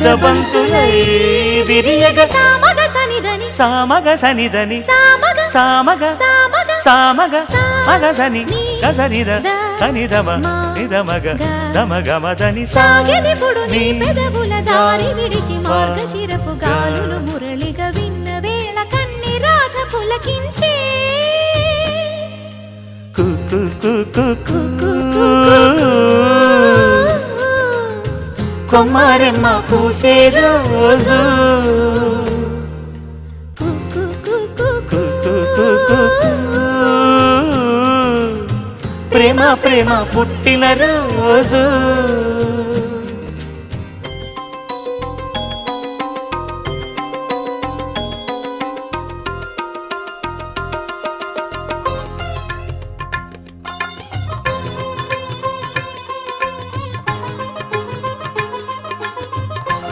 ముద్దబంతులై విరియగ సామగ సనిదని సామగ సనిదని సామగ సామగ సామగ సామగ మగ సని గసనిద సనిదమ నిదమగ దమగమదని సాగెనిపుడు నీ పెదవుల దారి విడిచి మార్గశిరపు గాలులు మురళిగా విన్న వేళ కన్ని రాధ పులకించే కొమ్మారెమ్మ పూసే రోజు ప్రేమ ప్రేమ పుట్టిన రోజు